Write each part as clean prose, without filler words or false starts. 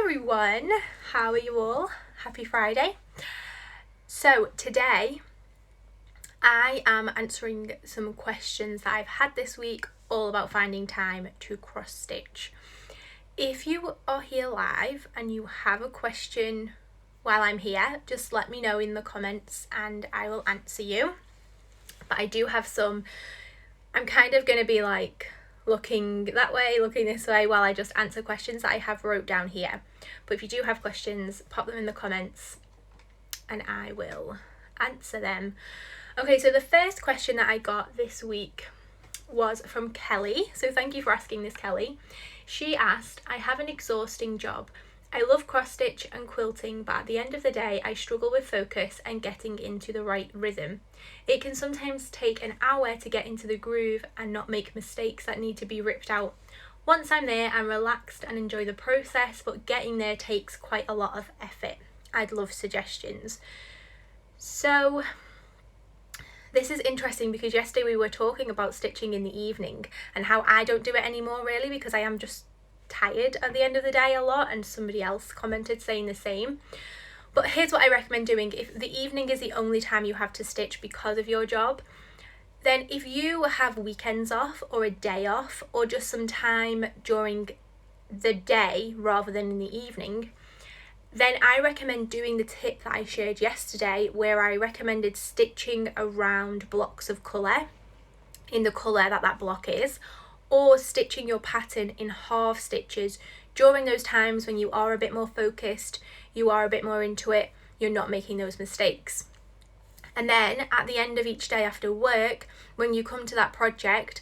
everyone, how are you all? Happy Friday. So today I am answering some questions that I've had this week all about finding time to cross stitch. If you are here live and you have a question while I'm here, just let me know in the comments and I will answer you. But I do have some, I'm kind of going to be like looking that way, looking this way while I just answer questions that I have wrote down here. But if you do have questions, pop them in the comments and I will answer them. Okay, so the first question that I got this week was from Kelly. So thank you for asking this, Kelly. She asked, I have an exhausting job. I love cross stitch and quilting, but at the end of the day, I struggle with focus and getting into the right rhythm. It can sometimes take an hour to get into the groove and not make mistakes that need to be ripped out. Once I'm there, I'm relaxed and enjoy the process, but getting there takes quite a lot of effort. I'd love suggestions. So this is interesting because yesterday we were talking about stitching in the evening and how I don't do it anymore really because I am just tired at the end of the day a lot, and somebody else commented saying the same. But here's what I recommend doing. If the evening is the only time you have to stitch because of your job, then if you have weekends off or a day off or just some time during the day rather than in the evening, then I recommend doing the tip that I shared yesterday where I recommended stitching around blocks of colour in the colour that block is, or stitching your pattern in half stitches during those times when you are a bit more focused, you are a bit more into it, you're not making those mistakes. And then at the end of each day after work, when you come to that project,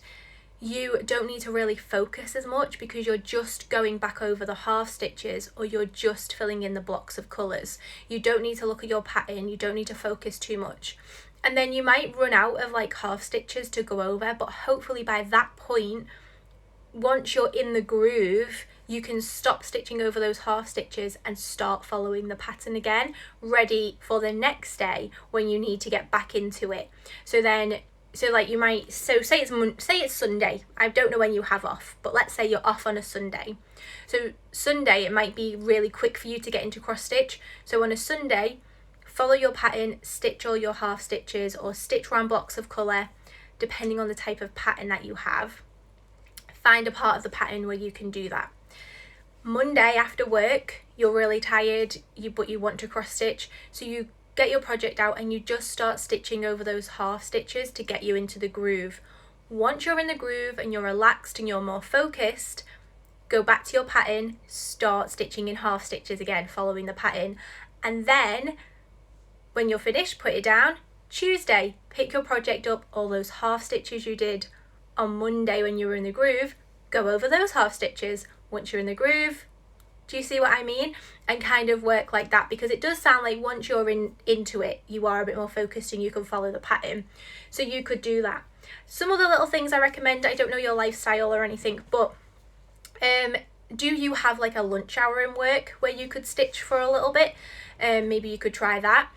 you don't need to really focus as much because you're just going back over the half stitches or you're just filling in the blocks of colours. You don't need to look at your pattern, you don't need to focus too much. And then you might run out of like half stitches to go over, but hopefully by that point, once you're in the groove, you can stop stitching over those half stitches and start following the pattern again, ready for the next day when you need to get back into it. So you might, say it's Sunday. I don't know when you have off, but let's say you're off on a Sunday. So Sunday, it might be really quick for you to get into cross stitch. So on a Sunday, follow your pattern, stitch all your half stitches or stitch round blocks of colour, depending on the type of pattern that you have. Find a part of the pattern where you can do that. Monday after work, you're really tired, but you want to cross stitch, so you get your project out and you just start stitching over those half stitches to get you into the groove. Once you're in the groove and you're relaxed and you're more focused, go back to your pattern, start stitching in half stitches again, following the pattern, and then when you're finished, put it down. Tuesday, pick your project up, all those half stitches you did on Monday when you were in the groove, go over those half stitches. Once you're in the groove, do you see what I mean? And kind of work like that, because it does sound like once you're into it, you are a bit more focused and you can follow the pattern. So you could do that. Some other little things I recommend, I don't know your lifestyle or anything, but do you have like a lunch hour in work where you could stitch for a little bit? Maybe you could try that.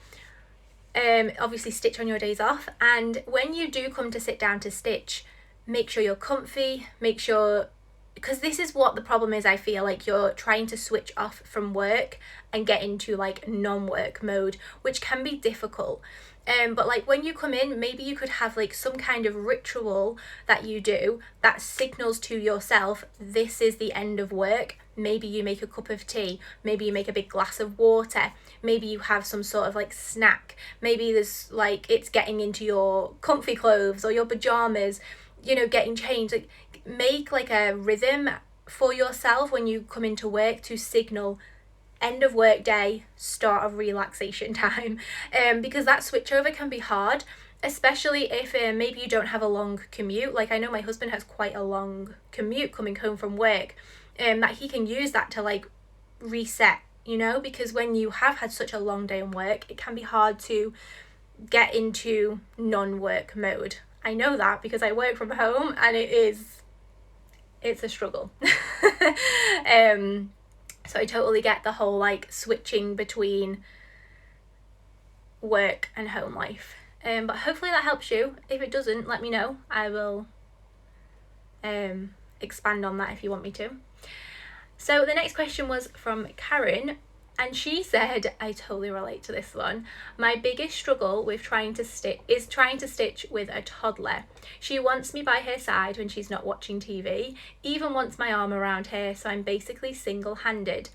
Obviously stitch on your days off, and when you do come to sit down to stitch, make sure you're comfy, because this is what the problem is. I feel like you're trying to switch off from work and get into like non-work mode, which can be difficult. But like when you come in, maybe you could have like some kind of ritual that you do that signals to yourself, this is the end of work. Maybe you make a cup of tea, maybe you make a big glass of water, maybe you have some sort of like snack, maybe there's like it's getting into your comfy clothes or your pajamas, getting changed. Like make like a rhythm for yourself when you come into work to signal end of work day, start of relaxation time, because that switchover can be hard, especially if maybe you don't have a long commute. Like I know my husband has quite a long commute coming home from work, that he can use that to like reset, because when you have had such a long day in work, it can be hard to get into non-work mode. I know that because I work from home and it's a struggle. So I totally get the whole like switching between work and home life. But hopefully that helps you. If it doesn't, let me know. I will expand on that if you want me to. So the next question was from Karen, and she said, I totally relate to this one. My biggest struggle with trying to stitch with a toddler. She wants me by her side when she's not watching TV, even wants my arm around her, so I'm basically single-handed.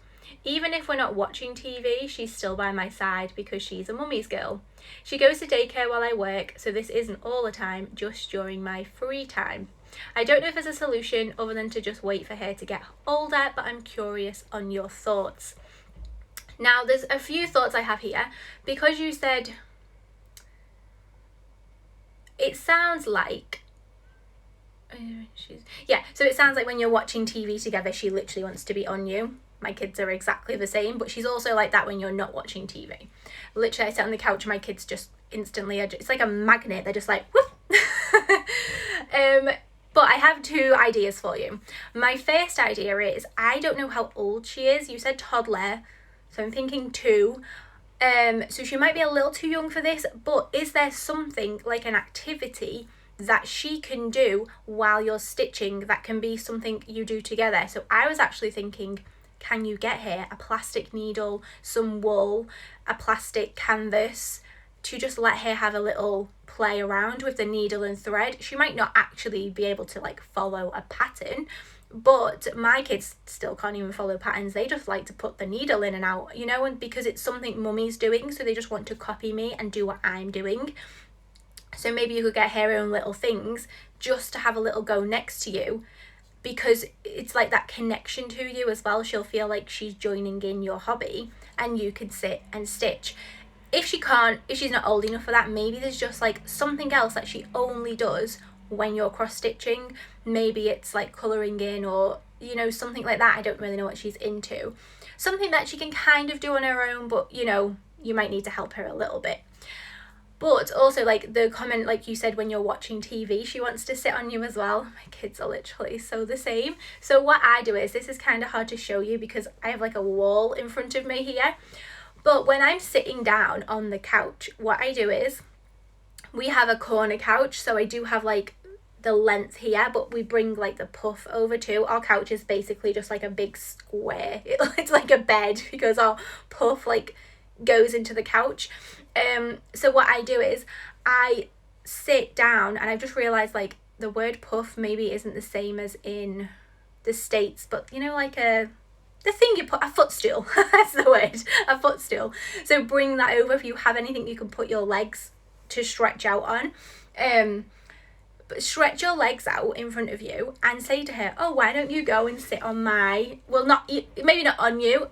Even if we're not watching TV, she's still by my side because she's a mummy's girl. She goes to daycare while I work, so this isn't all the time, just during my free time. I don't know if there's a solution other than to just wait for her to get older, but I'm curious on your thoughts. Now, there's a few thoughts I have here. Because you said, it sounds like, so it sounds like when you're watching TV together, she literally wants to be on you. My kids are exactly the same, but she's also like that when you're not watching TV. Literally, I sit on the couch and my kids just instantly, it's like a magnet. They're just like, whoop. But I have two ideas for you. My first idea is, I don't know how old she is. You said toddler, so I'm thinking 2. So she might be a little too young for this, but is there something like an activity that she can do while you're stitching that can be something you do together? So I was actually thinking, can you get her a plastic needle, some wool, a plastic canvas, to just let her have a little play around with the needle and thread? She might not actually be able to like follow a pattern, but my kids still can't even follow patterns. They just like to put the needle in and out, and because it's something mummy's doing, so they just want to copy me and do what I'm doing. So maybe you could get her own little things just to have a little go next to you, because it's like that connection to you as well. She'll feel like she's joining in your hobby and you can sit and stitch. If she's not old enough for that, maybe there's just like something else that she only does when you're cross stitching. Maybe it's like colouring in, or something like that. I don't really know what she's into. Something that she can kind of do on her own, but you might need to help her a little bit. But also, like the comment, like you said, when you're watching TV, she wants to sit on you as well. My kids are literally so the same. So what I do is, this is kind of hard to show you because I have like a wall in front of me here. But when I'm sitting down on the couch, what I do is, we have a corner couch, so I do have like the length here, but we bring like the puff over too. Our couch is basically just like a big square. It's like a bed because our puff like goes into the couch. So what I do is, I sit down, and I've just realised like the word puff maybe isn't the same as in the States, but like the thing you put, a footstool, that's the word, a footstool. So bring that over. If you have anything you can put your legs to stretch out on, but stretch your legs out in front of you and say to her, oh, why don't you go and sit on maybe not on you,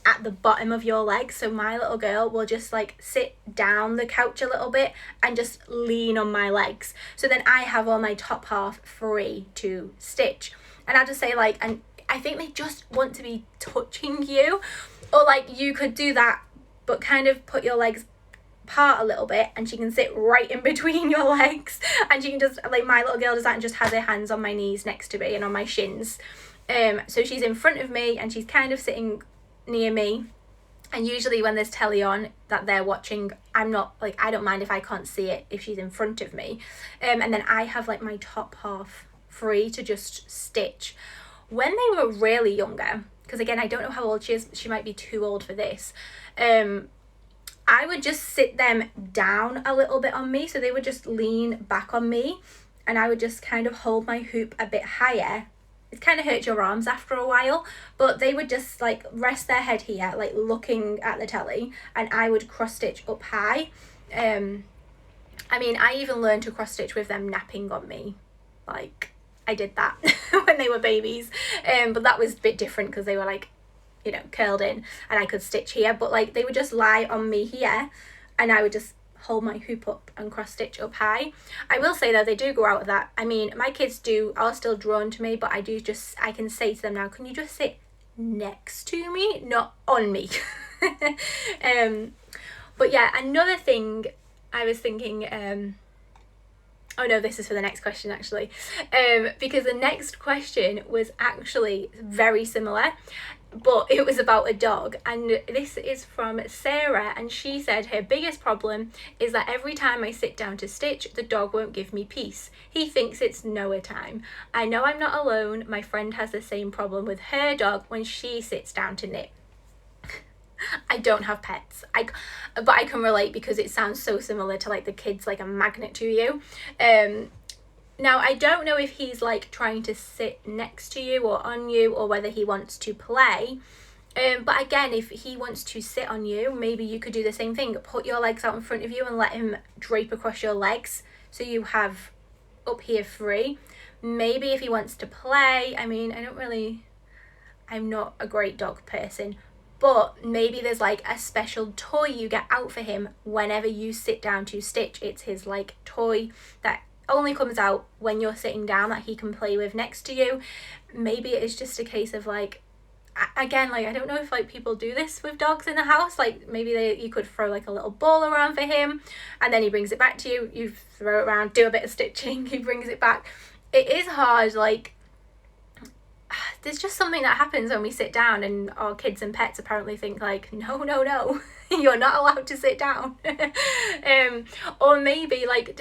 at the bottom of your legs. So my little girl will just like sit down the couch a little bit and just lean on my legs. So then I have all my top half free to stitch. And I'll just say like, and I think they just want to be touching you, or like you could do that, but kind of put your legs apart a little bit, and she can sit right in between your legs, and she can just, like my little girl does that and just has her hands on my knees next to me and on my shins. So she's in front of me and she's kind of sitting near me, and usually when there's telly on that they're watching, I'm not like, I don't mind if I can't see it if she's in front of me, and then I have like my top half free to just stitch. When they were really younger, because again I don't know how old she is, she might be too old for this, I would just sit them down a little bit on me, so they would just lean back on me, and I would just kind of hold my hoop a bit higher. It kind of hurts your arms after a while, but they would just like rest their head here, like looking at the telly, and I would cross stitch up high. I even learned to cross stitch with them napping on me. Like I did that when they were babies, but that was a bit different because they were like, curled in, and I could stitch here, but like they would just lie on me here, and I would just hold my hoop up and cross stitch up high. I will say though, they do go out of that. My kids are still drawn to me, but I can say to them now, can you just sit next to me, not on me? But yeah, another thing I was thinking, oh no, this is for the next question actually, because the next question was actually very similar. but it was about a dog, and this is from Sarah, and she said her biggest problem is that every time I sit down to stitch, the dog won't give me peace. He thinks it's Noah time. I know I'm not alone. My friend has the same problem with her dog when she sits down to knit. I don't have pets, but I can relate because it sounds so similar to like the kid's like a magnet to you. Now, I don't know if he's like trying to sit next to you or on you, or whether he wants to play. But again, if he wants to sit on you, maybe you could do the same thing. Put your legs out in front of you and let him drape across your legs, so you have up here free. Maybe if he wants to play, I mean, I'm not a great dog person, but maybe there's like a special toy you get out for him whenever you sit down to stitch. It's his like toy that only comes out when you're sitting down, that he can play with next to you. Maybe it is just a case of like, again, like I don't know if like people do this with dogs in the house, like maybe you could throw like a little ball around for him, and then he brings it back to you, you throw it around, do a bit of stitching, he brings it back. It is hard, like there's just something that happens when we sit down, and our kids and pets apparently think like, no, you're not allowed to sit down. Or maybe like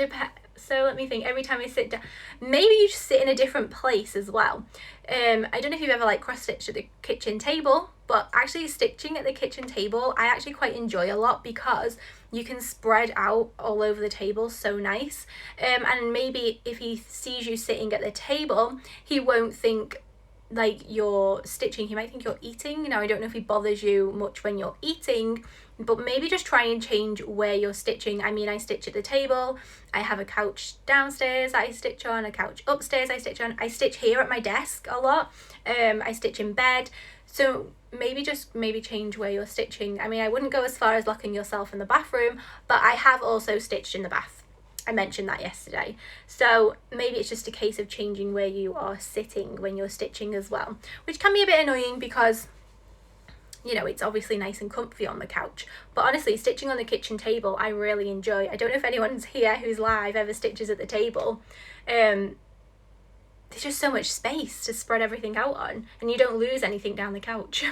so let me think, every time I sit down, maybe you just sit in a different place as well. I don't know if you've ever like cross stitched at the kitchen table, but actually stitching at the kitchen table I actually quite enjoy a lot, because you can spread out all over the table so nice. And maybe if he sees you sitting at the table, he won't think like you're stitching, he might think you're eating. Now I don't know if he bothers you much when you're eating, but maybe just try and change where you're stitching. I mean, I stitch at the table, I have a couch downstairs that I stitch on, a couch upstairs I stitch on, I stitch here at my desk a lot, I stitch in bed. So maybe change where you're stitching. I mean, I wouldn't go as far as locking yourself in the bathroom, but I have also stitched in the bath. I mentioned that yesterday. So maybe it's just a case of changing where you are sitting when you're stitching as well, which can be a bit annoying because, you know, it's obviously nice and comfy on the couch. But honestly, stitching on the kitchen table, I really enjoy. I don't know if anyone's here who's live ever stitches at the table. There's just so much space to spread everything out on, and you don't lose anything down the couch.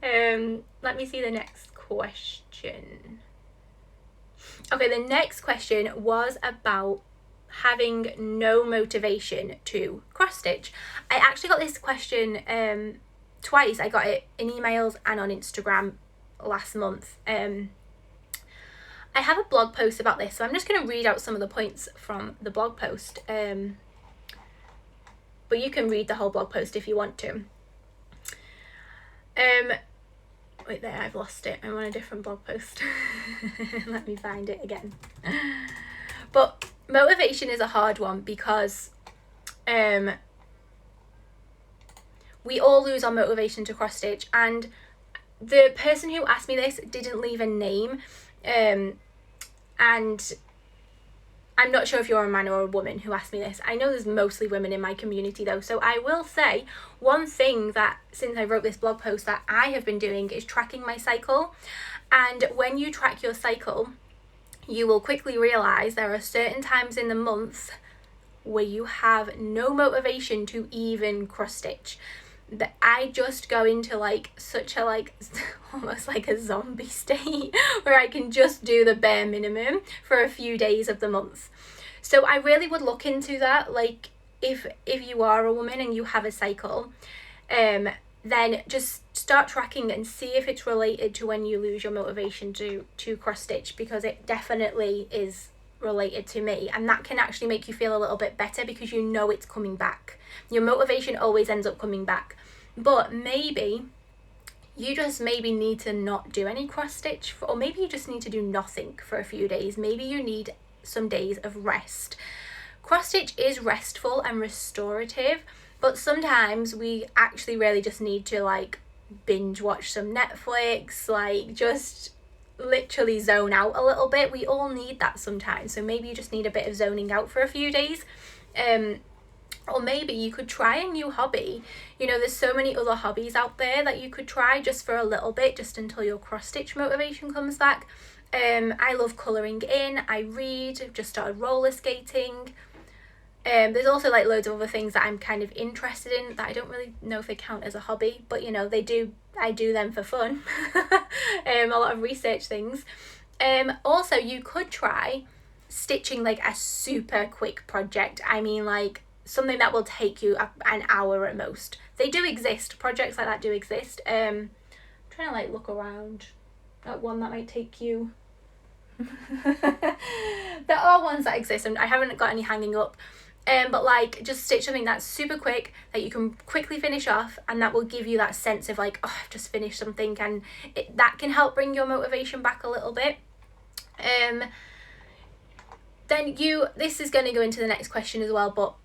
Let me see the next question. Okay, the next question was about having no motivation to cross stitch. I actually got this question twice. I got it in emails and on Instagram last month. I have a blog post about this, so I'm just going to read out some of the points from the blog post. But you can read the whole blog post if you want to. Wait there, I've lost it. I'm on a different blog post. Let me find it again. But motivation is a hard one because we all lose our motivation to cross stitch, and the person who asked me this didn't leave a name, and I'm not sure if you're a man or a woman who asked me this. I know there's mostly women in my community though, so I will say one thing that since I wrote this blog post that I have been doing is tracking my cycle. And when you track your cycle, you will quickly realise there are certain times in the month where you have no motivation to even cross stitch. That I just go into like such a like almost like a zombie state where I can just do the bare minimum for a few days of the month. So I really would look into that. Like if you are a woman and you have a cycle, then just start tracking and see if it's related to when you lose your motivation to cross stitch, because it definitely is related to me, and that can actually make you feel a little bit better because you know it's coming back. Your motivation always ends up coming back, but maybe you just need to not do any cross stitch, or maybe you just need to do nothing for a few days. Maybe you need some days of rest. Cross stitch is restful and restorative, but sometimes we actually really just need to like binge watch some Netflix, like just literally zone out a little bit. We all need that sometimes, so maybe you just need a bit of zoning out for a few days. Or maybe you could try a new hobby. You know, there's so many other hobbies out there that you could try just for a little bit, just until your cross stitch motivation comes back. I love colouring in, I read, I've just started roller skating. There's also like loads of other things that I'm kind of interested in that I don't really know if they count as a hobby, but you know, I do them for fun. A lot of research things. Also, you could try stitching like a super quick project. I mean, like something that will take you an hour at most. They do exist. Projects like that do exist. I'm trying to like look around at one that might take you. There are ones that exist, and I haven't got any hanging up. But like just stitch something that's super quick that you can quickly finish off, and that will give you that sense of like, oh, I've just finished something, and that can help bring your motivation back a little bit. Then this is going to go into the next question as well, but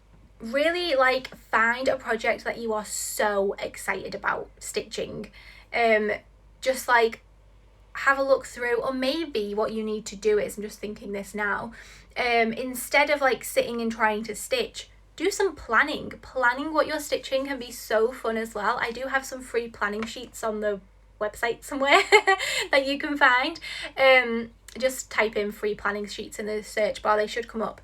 really like find a project that you are so excited about stitching. Just like have a look through, or maybe what you need to do is, I'm just thinking this now, instead of like sitting and trying to stitch, do some planning. Planning what you're stitching can be so fun as well. I do have some free planning sheets on the website somewhere that you can find. Just type in free planning sheets in the search bar, they should come up.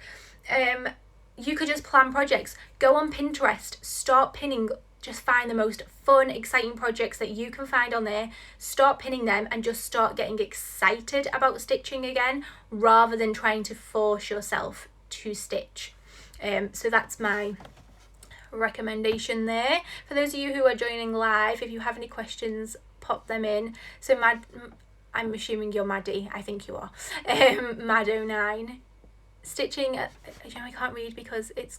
You could just plan projects, go on Pinterest, start pinning. Just find the most fun, exciting projects that you can find on there, start pinning them, and just start getting excited about stitching again, rather than trying to force yourself to stitch. So that's my recommendation there. For those of you who are joining live, if you have any questions, pop them in. So I'm assuming you're Maddie, I think you are. Mad09. Stitching, I can't read because it's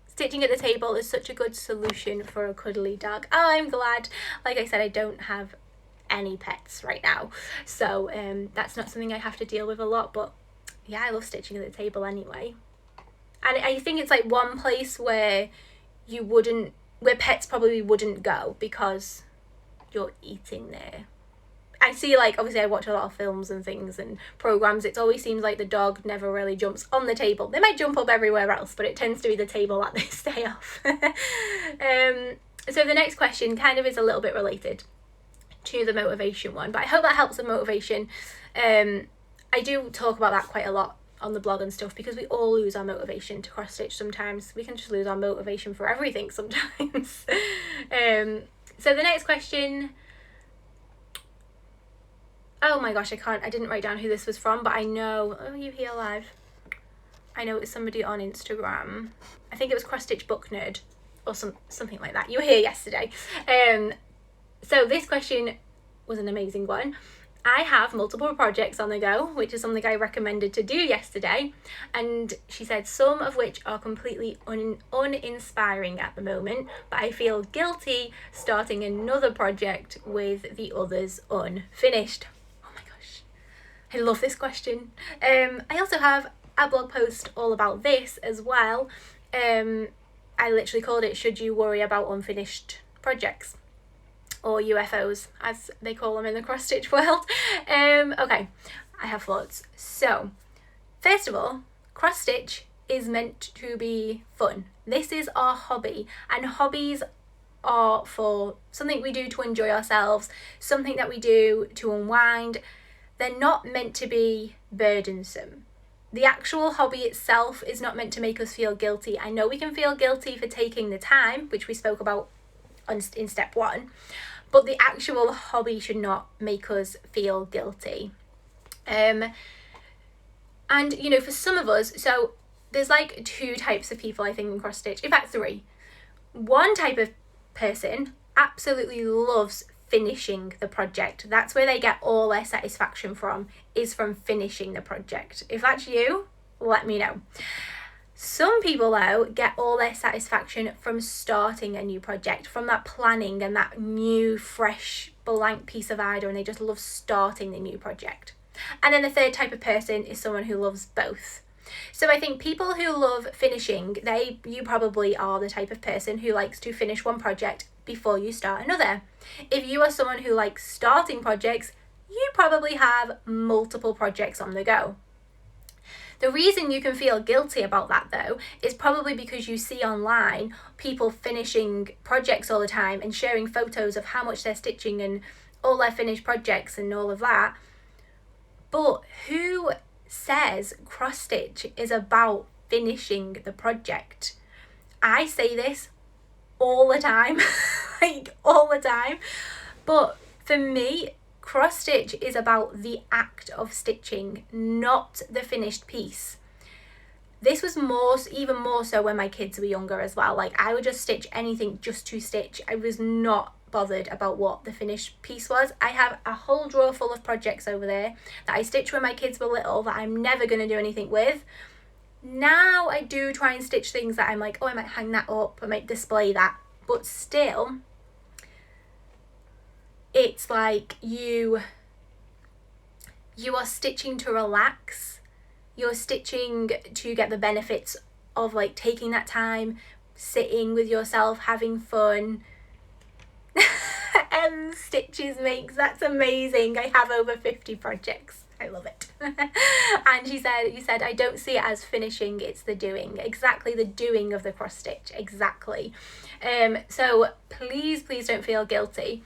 stitching at the table is such a good solution for a cuddly dog. Oh, I'm glad. Like I said, I don't have any pets right now, so that's not something I have to deal with a lot, but yeah, I love stitching at the table anyway. And I think it's like one place where pets probably wouldn't go because you're eating there. I see, like, obviously I watch a lot of films and things and programs. It always seems like the dog never really jumps on the table. They might jump up everywhere else, but it tends to be the table that they stay off. So the next question kind of is a little bit related to the motivation one, but I hope that helps with motivation. I do talk about that quite a lot on the blog and stuff, because we all lose our motivation to cross stitch sometimes. We can just lose our motivation for everything sometimes. So the next question, oh my gosh, I didn't write down who this was from, but I know, oh, you here live. I know it was somebody on Instagram. I think it was Cross Stitch Book Nerd or something like that. You were here yesterday. So this question was an amazing one. I have multiple projects on the go, which is something I recommended to do yesterday. And she said, some of which are completely uninspiring at the moment, but I feel guilty starting another project with the others unfinished. I love this question. I also have a blog post all about this as well. I literally called it, should you worry about unfinished projects, or UFOs as they call them in the cross stitch world. Okay, I have thoughts. So first of all, cross stitch is meant to be fun. This is our hobby, and hobbies are for something we do to enjoy ourselves, something that we do to unwind. They're not meant to be burdensome. The actual hobby itself is not meant to make us feel guilty. I know we can feel guilty for taking the time, which we spoke about in step 1, but the actual hobby should not make us feel guilty. And you know, for some of us, so there's like 2 types of people, I think, in cross stitch. In fact, 3. One type of person absolutely loves finishing the project. That's where they get all their satisfaction from, is from finishing the project. If that's you, let me know. Some people though get all their satisfaction from starting a new project, from that planning and that new fresh blank piece of idea, and they just love starting the new project. And then the third type of person is someone who loves both. So I think people who love finishing, you probably are the type of person who likes to finish one project before you start another. If you are someone who likes starting projects, you probably have multiple projects on the go. The reason you can feel guilty about that though is probably because you see online people finishing projects all the time and sharing photos of how much they're stitching and all their finished projects and all of that. But who says cross stitch is about finishing the project. I say this all the time, like all the time, but for me, cross stitch is about the act of stitching, not the finished piece. This was even more so when my kids were younger as well. Like, I would just stitch anything just to stitch. I was not bothered about what the finished piece was. I have a whole drawer full of projects over there that I stitched when my kids were little that I'm never going to do anything with. Now I do try and stitch things that I'm like, oh, I might hang that up, I might display that. But still, it's like you are stitching to relax. You're stitching to get the benefits of like taking that time, sitting with yourself, having fun. Stitches makes, that's amazing. I have over 50 projects. I love it. And you said, I don't see it as finishing, it's the doing. Exactly, the doing of the cross stitch. Exactly. So please don't feel guilty.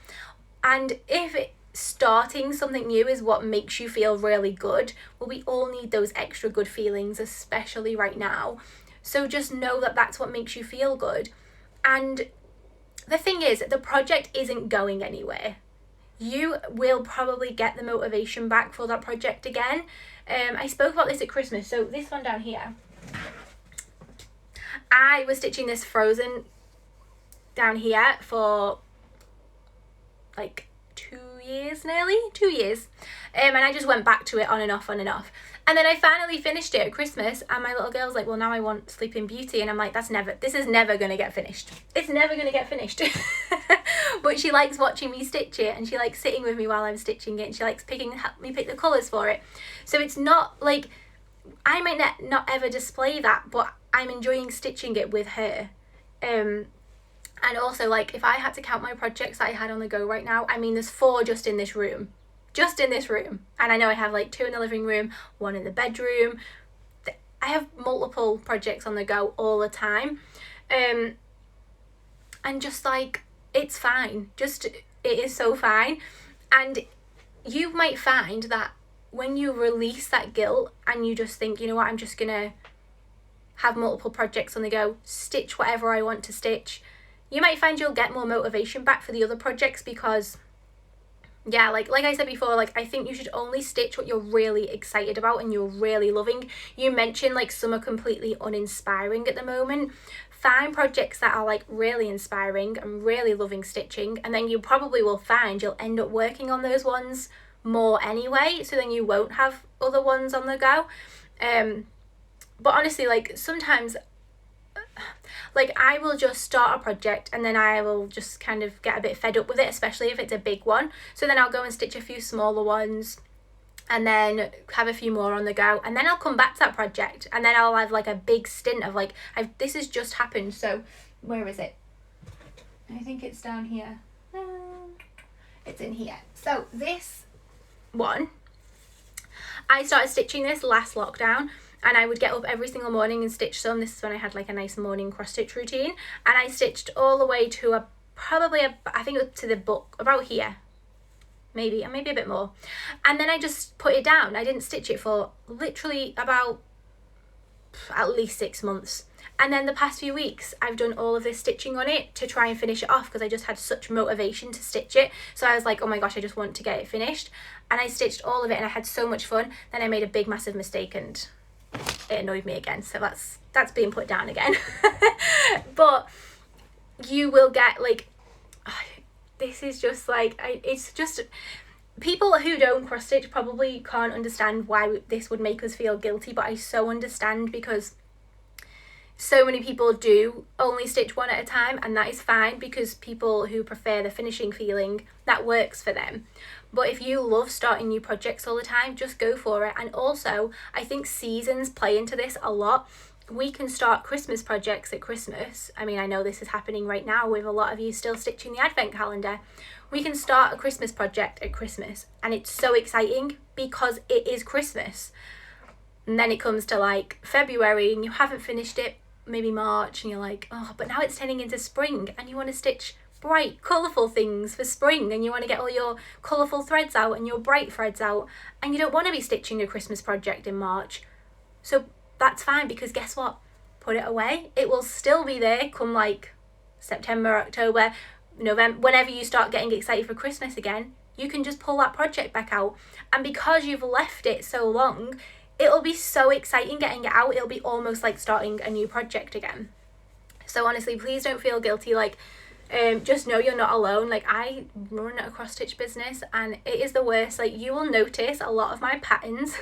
And if starting something new is what makes you feel really good, well, we all need those extra good feelings, especially right now. So just know that that's what makes you feel good. And the thing is, the project isn't going anywhere. You will probably get the motivation back for that project again. I spoke about this at Christmas. So this one down here, I was stitching this Frozen down here for like 2 years, nearly 2 years. And I just went back to it on and off. And then I finally finished it at Christmas, and my little girl's like, well, now I want Sleeping Beauty. And I'm like, this is never going to get finished. It's never going to get finished. But she likes watching me stitch it, and she likes sitting with me while I'm stitching it, and she likes help me pick the colours for it. So it's not like, I might not ever display that, but I'm enjoying stitching it with her. And also, like, if I had to count my projects that I had on the go right now, I mean, there's 4 just in this room. And I know I have like 2 in the living room, 1 in the bedroom. I have multiple projects on the go all the time. And just like, it's fine. It is so fine. And you might find that when you release that guilt and you just think, you know what, I'm just gonna have multiple projects on the go, stitch whatever I want to stitch, you might find you'll get more motivation back for the other projects, because yeah, like I said before, like, I think you should only stitch what you're really excited about and you're really loving. You mentioned like some are completely uninspiring at the moment. Find projects that are like really inspiring and really loving stitching, and then you probably will find you'll end up working on those ones more anyway, so then you won't have other ones on the go. But honestly, like, sometimes, like, I will just start a project and then I will just kind of get a bit fed up with it, especially if it's a big one. So then I'll go and stitch a few smaller ones and then have a few more on the go, and then I'll come back to that project, and then I'll have like a big stint of like, this has just happened. So where is it? I think it's down here. It's in here. So this one, I started stitching this last lockdown, and I would get up every single morning and stitch some. This is when I had like a nice morning cross stitch routine, and I stitched all the way to I think it was to the book about here, maybe a bit more. And then I just put it down. I didn't stitch it for literally about at least 6 months. And then the past few weeks, I've done all of this stitching on it to try and finish it off, because I just had such motivation to stitch it. So I was like, oh my gosh, I just want to get it finished. And I stitched all of it and I had so much fun. Then I made a big, massive mistake and it annoyed me again. So that's being put down again. But you will get like, this is just like, it's just, people who don't cross stitch probably can't understand why this would make us feel guilty, but I so understand, because so many people do only stitch one at a time, and that is fine, because people who prefer the finishing feeling, that works for them. But if you love starting new projects all the time, just go for it. And also, I think seasons play into this a lot. We can start Christmas projects at Christmas. I mean, I know this is happening right now with a lot of you still stitching the advent calendar. We can start a Christmas project at Christmas, and it's so exciting because it is Christmas. And then it comes to like February and you haven't finished it, maybe March, and you're like, oh, but now it's turning into spring and you want to stitch bright, colourful things for spring, and you want to get all your colourful threads out and your bright threads out, and you don't want to be stitching a Christmas project in March. So that's fine, because guess what? Put it away. It will still be there come like September, October, November, whenever you start getting excited for Christmas again. You can just pull that project back out. And because you've left it so long, it'll be so exciting getting it out. It'll be almost like starting a new project again. So honestly, please don't feel guilty. Like, just know you're not alone. Like, I run a cross stitch business and it is the worst. Like, you will notice a lot of my patterns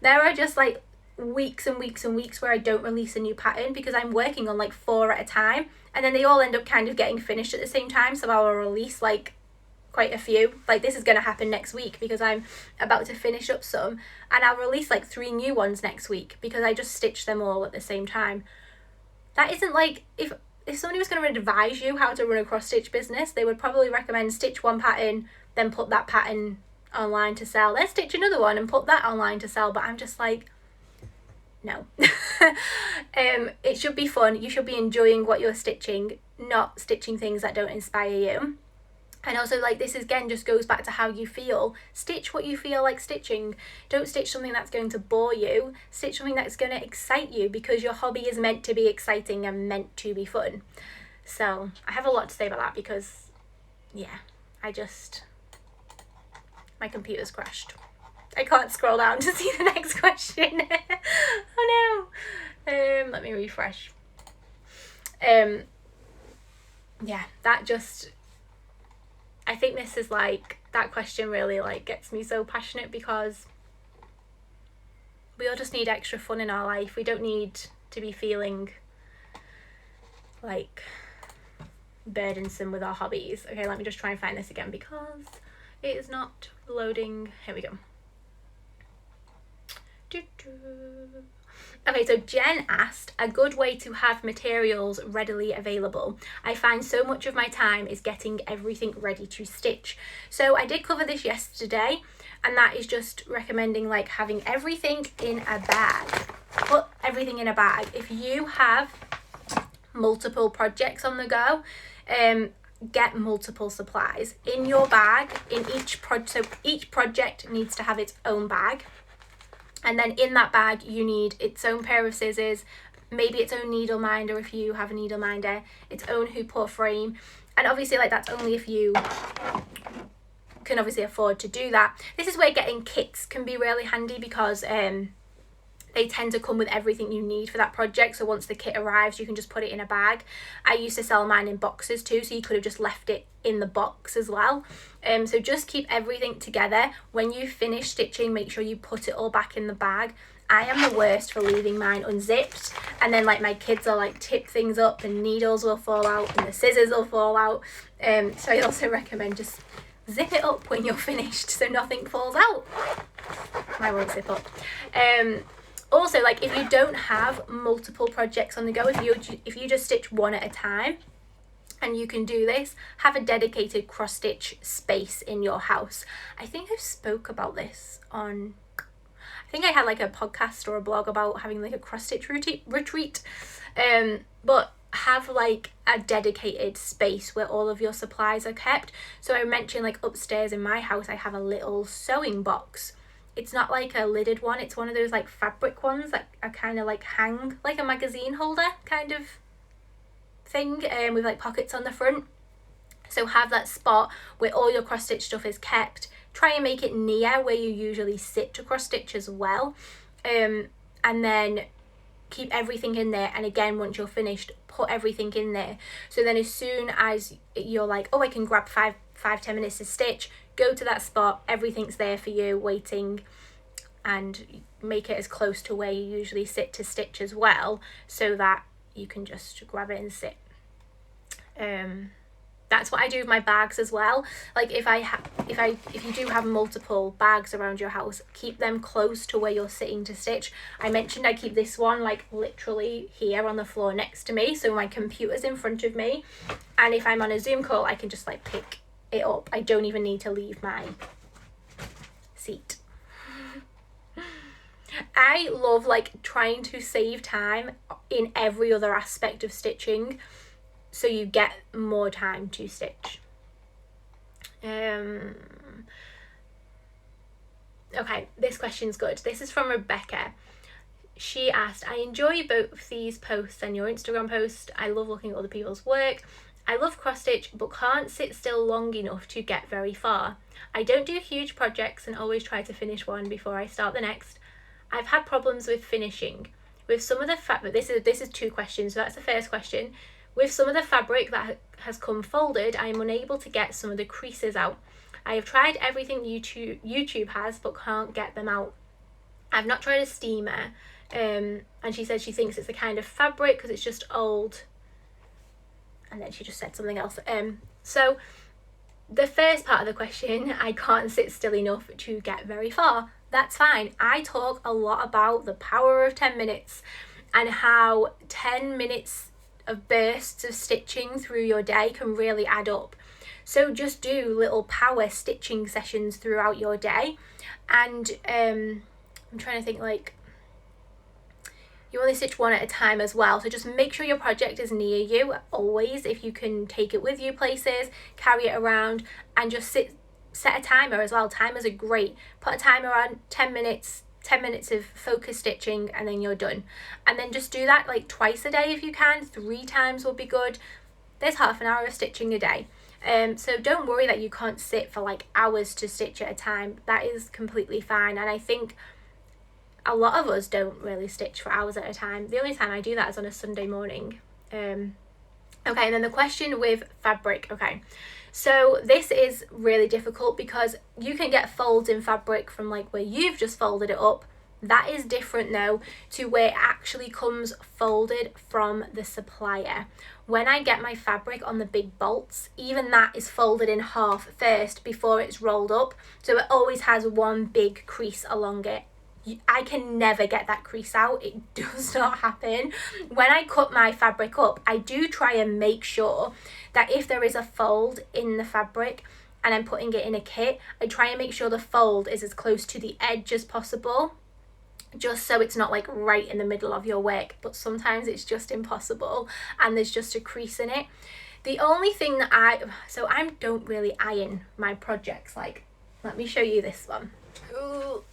there are just like weeks and weeks and weeks where I don't release a new pattern because I'm working on like 4 at a time, and then they all end up kind of getting finished at the same time. So I'll release like quite a few. Like, this is going to happen next week because I'm about to finish up some, and I'll release like 3 new ones next week because I just stitched them all at the same time. That isn't like, if somebody was going to advise you how to run a cross stitch business, they would probably recommend stitch one pattern, then put that pattern online to sell, then stitch another one and put that online to sell. But I'm just like, no. It should be fun. You should be enjoying what you're stitching, not stitching things that don't inspire you. And also, like, this again just goes back to how you feel. Stitch what you feel like stitching. Don't stitch something that's going to bore you. Stitch something that's going to excite you, because your hobby is meant to be exciting and meant to be fun. So I have a lot to say about that because, yeah, my computer's crashed. I can't scroll down to see the next question. Oh no. Let me refresh. Yeah, I think this is like, that question really like gets me so passionate, because we all just need extra fun in our life. We don't need to be feeling like burdensome with our hobbies. Okay, let me just try and find this again because it is not loading. Here we go. Okay, so Jen asked, a good way to have materials readily available. I find so much of my time is getting everything ready to stitch. So I did cover this yesterday, and that is just recommending like having everything in a bag. Put everything in a bag. If you have multiple projects on the go, get multiple supplies in your bag. In each so each project needs to have its own bag. And then in that bag, you need its own pair of scissors, maybe its own needle minder if you have a needle minder, its own hoop or frame. And obviously, like, that's only if you can obviously afford to do that. This is where getting kits can be really handy, because they tend to come with everything you need for that project. So once the kit arrives, you can just put it in a bag. I used to sell mine in boxes too, so you could have just left it in the box as well. So just keep everything together. When you finish stitching, make sure you put it all back in the bag. I am the worst for leaving mine unzipped, and then like my kids will like tip things up and needles will fall out and the scissors will fall out. So I also recommend just zip it up when you're finished so nothing falls out. I won't zip up. Also, like, if you don't have multiple projects on the go, if you just stitch one at a time, and you can do this, have a dedicated cross stitch space in your house. I think I've spoke about this on, I think I had like a podcast or a blog about having like a cross stitch retreat. But have like a dedicated space where all of your supplies are kept. So I mentioned, like, upstairs in my house, I have a little sewing box. It's not like a lidded one, it's one of those like fabric ones that are kind of like hang like a magazine holder kind of thing, with like pockets on the front. So have that spot where all your cross stitch stuff is kept. Try and make it near where you usually sit to cross stitch as well, and then keep everything in there. And again, once you're finished, put everything in there. So then as soon as you're like, oh, I can grab 5-10 minutes to stitch, go to that spot, everything's there for you waiting, and make it as close to where you usually sit to stitch as well, so that you can just grab it and sit. That's what I do with my bags as well. Like, if you do have multiple bags around your house, keep them close to where you're sitting to stitch. I mentioned I keep this one like literally here on the floor next to me, so my computer's in front of me, and if I'm on a Zoom call, I can just like pick it up. I don't even need to leave my seat. I love like trying to save time in every other aspect of stitching, so you get more time to stitch. Okay, this question's good. This is from Rebecca. she asked, I enjoy both these posts and your Instagram post. I love looking at other people's work. I love cross stitch but can't sit still long enough to get very far. I don't do huge projects and always try to finish one before I start the next. I've had problems with finishing. With some of the fabric, this is 2 questions, so that's the first question. With some of the fabric that has come folded, I am unable to get some of the creases out. I have tried everything YouTube has but can't get them out. I've not tried a steamer, and she said she thinks it's a kind of fabric because it's just old, and then she just said something else. So the first part of the question, I can't sit still enough to get very far. That's fine. I talk a lot about the power of 10 minutes and how 10 minutes of bursts of stitching through your day can really add up. So just do little power stitching sessions throughout your day, and I'm trying to think, like, you only stitch one at a time as well, so just make sure your project is near you always. If you can take it with you places, carry it around, and just set a timer as well. Timers are great. Put a timer on, 10 minutes of focus stitching, and then you're done. And then just do that like twice a day if you can. 3 times will be good. There's half an hour of stitching a day. So don't worry that you can't sit for like hours to stitch at a time. That is completely fine, and I think a lot of us don't really stitch for hours at a time. The only time I do that is on a Sunday morning. Okay, and then the question with fabric. Okay, so this is really difficult because you can get folds in fabric from like where you've just folded it up. That is different though to where it actually comes folded from the supplier. When I get my fabric on the big bolts, even that is folded in half first before it's rolled up. So it always has one big crease along it. I can never get that crease out. It does not happen. When I cut my fabric up, I do try and make sure that if there is a fold in the fabric and I'm putting it in a kit, I try and make sure the fold is as close to the edge as possible, just so it's not like right in the middle of your work. But sometimes it's just impossible and there's just a crease in it. The only thing that I don't really iron my projects. Like, let me show you this one. Ooh.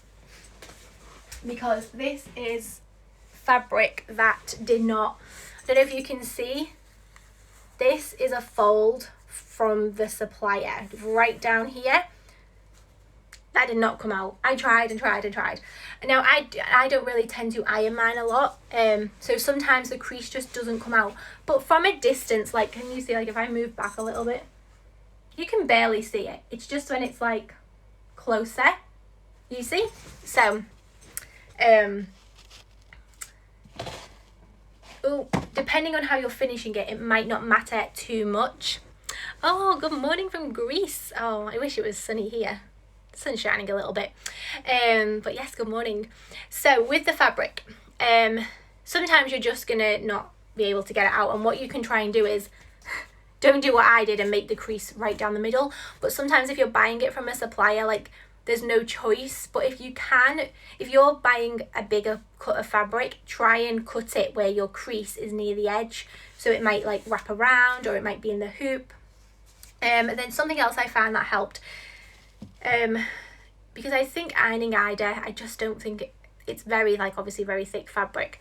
Because this is fabric that did not, I don't know if you can see, this is a fold from the supplier right down here. That did not come out. I tried and tried and tried. Now I don't really tend to iron mine a lot, so sometimes the crease just doesn't come out. But from a distance, like, can you see, like if I move back a little bit, you can barely see it. It's just when it's like closer, you see? So depending on how you're finishing it, it might not matter too much. Oh, good morning from Greece. Oh, I wish it was sunny here. The sun's shining a little bit. But yes, good morning. So with the fabric, sometimes you're just gonna not be able to get it out, and what you can try and do is don't do what I did and make the crease right down the middle. But sometimes if you're buying it from a supplier, like, there's no choice. But if you can, if you're buying a bigger cut of fabric, try and cut it where your crease is near the edge, so it might like wrap around, or it might be in the hoop. And then something else I found that helped, because I think ironing eider, I just don't think it's very, like, obviously very thick fabric,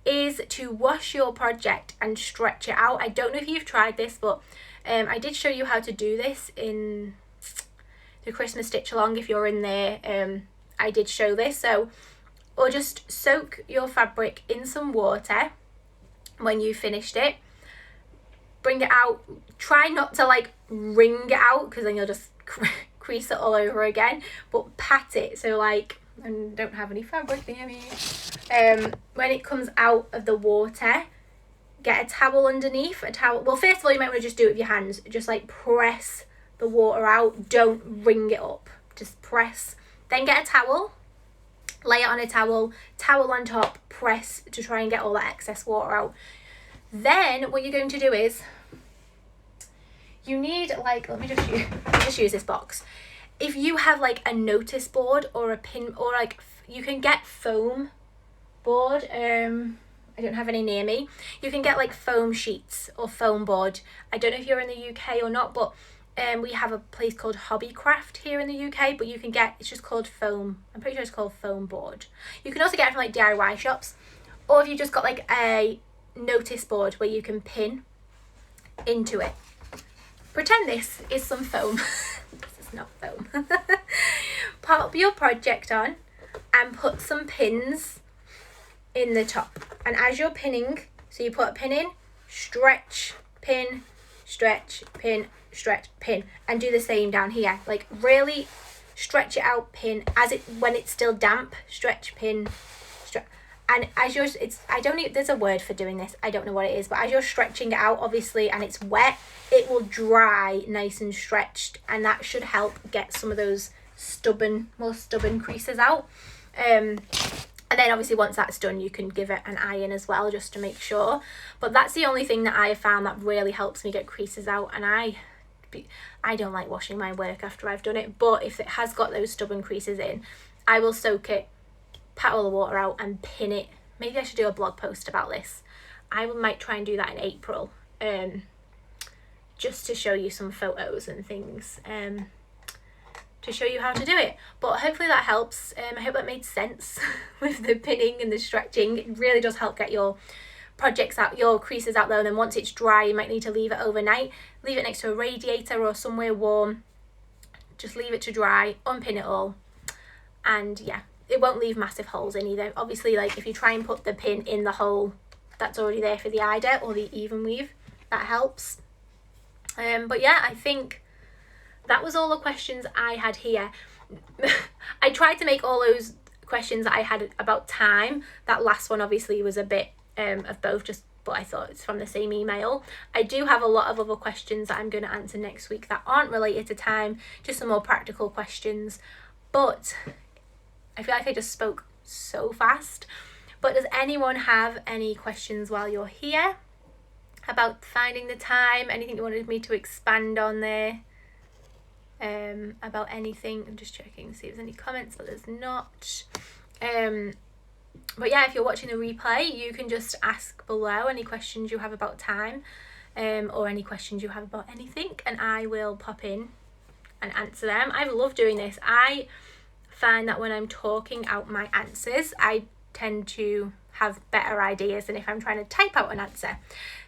is to wash your project and stretch it out. I don't know if you've tried this, but I did show you how to do this in the Christmas stitch along. If you're in there, I did show this. So, or just soak your fabric in some water when you finished it, bring it out, try not to like wring it out because then you'll just crease it all over again, but pat it, so like, and don't have any fabric near me. When it comes out of the water, get a towel underneath, well, first of all you might want to just do it with your hands, just like press the water out, don't wring it up, just press. Then get a towel, lay it on a towel on top, press to try and get all that excess water out. Then what you're going to do is, you need, like, let me just use this box. If you have like a notice board or a pin, or like you can get foam board, I don't have any near me. You can get like foam sheets or foam board. I don't know if you're in the UK or not, but We have a place called Hobbycraft here in the UK, but you can get, it's just called foam. I'm pretty sure it's called foam board. You can also get it from like DIY shops, or if you've just got like a notice board where you can pin into it. Pretend this is some foam. This is not foam. Pop your project on and put some pins in the top. And as you're pinning, so you put a pin in, stretch, pin, stretch, pin, stretch, pin, and do the same down here. Like really stretch it out, pin, when it's still damp, stretch, pin, stretch. And as you're, there's a word for doing this, I don't know what it is, but as you're stretching it out, obviously, and it's wet, it will dry nice and stretched, and that should help get some of those more stubborn creases out. And then obviously once that's done, you can give it an iron as well, just to make sure. But that's the only thing that I have found that really helps me get creases out. And I don't like washing my work after I've done it, but if it has got those stubborn creases in, I will soak it, pat all the water out and pin it. Maybe I should do a blog post about this. I might try and do that in April, just to show you some photos and things, to show you how to do it. But hopefully that helps. I hope that made sense with the pinning and the stretching. It really does help get your projects out, your creases out there. And then once it's dry, you might need to leave it overnight. Leave it next to a radiator or somewhere warm. Just leave it to dry, unpin it all. And yeah, it won't leave massive holes in either. Obviously, like if you try and put the pin in the hole that's already there for the ida or the even weave, that helps. But yeah, I think that was all the questions I had here. I tried to make all those questions that I had about time. That last one obviously was a bit of both, but I thought it's from the same email. I do have a lot of other questions that I'm going to answer next week that aren't related to time, just some more practical questions. But I feel like I just spoke so fast. But does anyone have any questions while you're here about finding the time? Anything you wanted me to expand on there? About anything? I'm just checking to see if there's any comments, but there's not. But yeah, if you're watching the replay, you can just ask below any questions you have about time, or any questions you have about anything, and I will pop in and answer them. I love doing this. I find that when I'm talking out my answers, I tend to have better ideas than if I'm trying to type out an answer.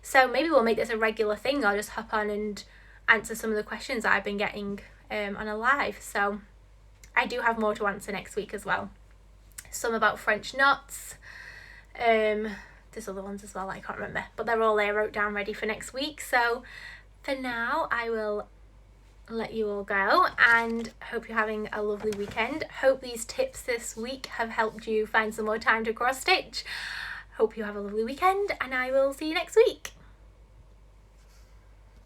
So maybe we'll make this a regular thing. I'll just hop on and answer some of the questions that I've been getting on a live. So I do have more to answer next week as well. Some about French knots. There's other ones as well I can't remember, but they're all there, wrote down, ready for next week. So for now, I will let you all go and hope you're having a lovely weekend. Hope these tips this week have helped you find some more time to cross stitch. Hope you have a lovely weekend, and I will see you next week.